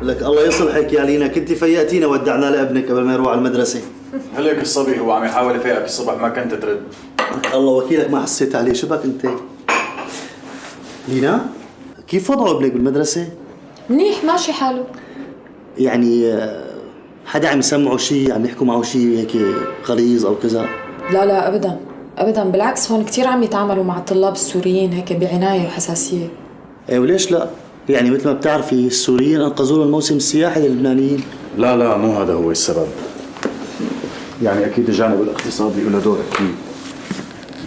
لك الله يصلحك يا لينا، كنت فيقتينا ودعنا لابنك قبل ما يروح على المدرسة. هلك الصبي هو عم يحاول يفيقك الصبح ما كنت ترد. الله وكيلك ما حسيت عليه، شو بك انت؟ لينا كيف وضعه ابنك بالمدرسة؟ منيح ماشي حاله. يعني حدا عم يسمعه شيء، عم يحكوا معه شيء هيك غليظ او كذا؟ لا لا ابدا ابدا، بالعكس هون كثير عم يتعاملوا مع الطلاب السوريين هيك بعناية وحساسية. ايه وليش لا؟ يعني مثل ما بتعرفي السوريين انقذوا الموسم السياحي للبنانيين. لا مو هذا هو السبب. يعني اكيد الجانب الاقتصادي له دور اكيد،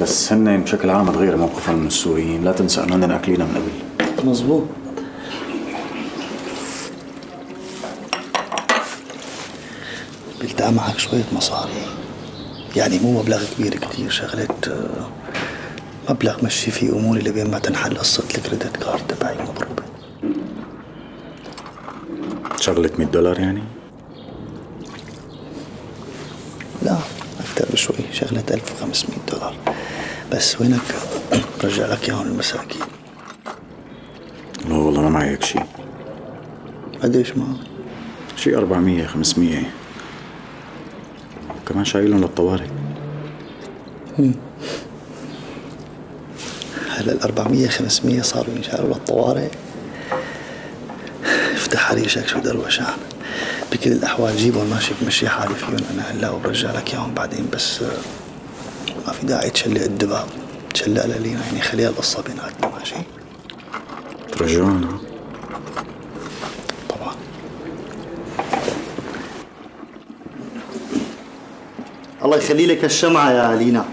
بس هن بشكل عام تغير موقفهم من السوريين، لا تنسى انه هن اكلينا من قبل. مزبوط. بدي معك شوية مصاري، يعني مو مبلغ كبير كتير، شغلة مبلغ مشي فيه اموري لبين ما تنحل قصة الكريدت كارد تبعي مضروبة. شغلة $100 يعني؟ لا أكثر بشوي، شغلة $1500. بس وينك برجع لك اياهم المساكين. لا والله ما معي هيك شيء. قديش معك؟ شيء 400 500 كمان شايلهم للطوارئ. هلا ال 400 500 صاروا ينشالوا للطوارئ. افتح ريشك شو دروشان. بكل الاحوال جيبهم ماشي بمشي حالي فيهم انا هلا وبرجع لك اياهم بعدين، بس ما في داعي تشلق الدباب، تشلق لينا، يعني خليها القصه بيناتنا ماشي. ترجعنا طبعا. الله يخلي لك الشمعة يا لينا.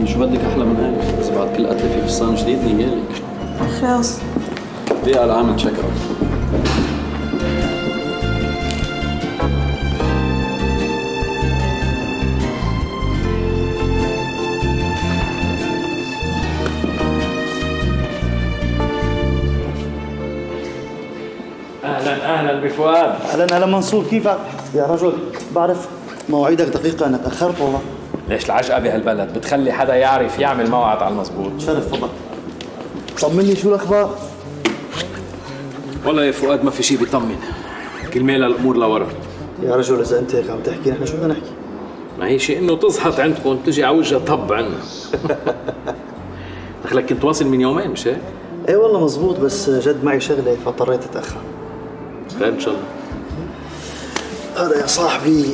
شو بدك احلى من هيك؟ بس بعد كل قتله في فستان جديد نيالك. خلاص دقيقة على عامل تشيك اوت. اهلا بفؤاد. اهلا منصور، كيفك يا رجل؟ بعرف مواعيدك دقيقة، انا تأخرت والله. ليش العجقه بهالبلد بتخلي حدا يعرف يعمل موعد على المزبوط؟ شرف فضلك. طمني شو الاخبار؟ والله يا فؤاد ما في شيء بيطمن، كل ميل الامور لورا. يا رجل اذا انت هيك عم تحكي نحن شو بدنا نحكي؟ ما هي شيء انه تزهط عندكم تجي على وجهها طب عنا. دخلك كنت واصل من يومين مش هيك؟ ايه والله مزبوط، بس جد معي شغله فاضطريت اتاخر. خير ان شاء الله. هذا يا صاحبي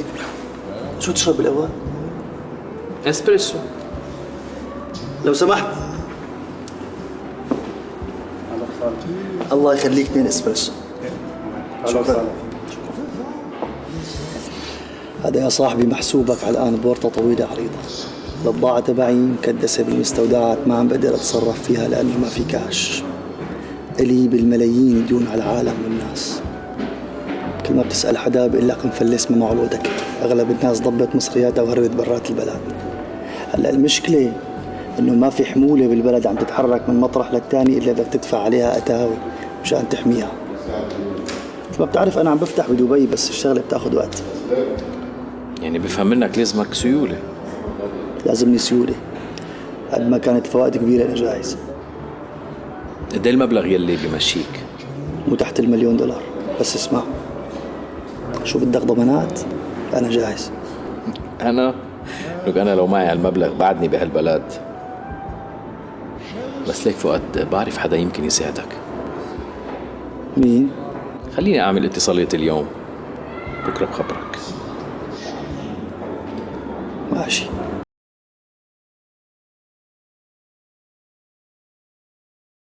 شو تشرب بالاول؟ اسبريسو. لو سمحت. الله يخليك 2 اسبريسو. شكرا. هذا يا صاحبي محسوبك على الان بورطه طويله عريضه. البضاعه تبعي مكدسه بالمستودعات، ما عم بقدر اتصرف فيها لانه ما في كاش. الي بالملايين ديون على العالم والناس. كل ما بتسال حدا بيقول لك مفلس ما معه الودك. اغلب الناس ضبت مصرياتها وهربت برات البلد. هلا المشكله انه ما في حموله بالبلد عم تتحرك من مطرح للتاني الا بدك تدفع عليها اتاوي مشان تحميها. مثل ما بتعرف انا عم بفتح بدبي، بس الشغله بتاخذ وقت. يعني بفهم منك لازمك سيوله. لازمني سيوله، قد ما كانت فوائد كبيره انا جاهز. قد ايه المبلغ يلي بمشيك؟ مو تحت $1,000,000. بس اسمع، شو بدك ضمانات؟ انا جاهز. انا لو معي هالمبلغ بعدني بهالبلد. بس ليك فؤاد بعرف حدا يمكن يساعدك. مين؟ خليني اعمل اتصالية اليوم، بكره بخبرك. ماشي.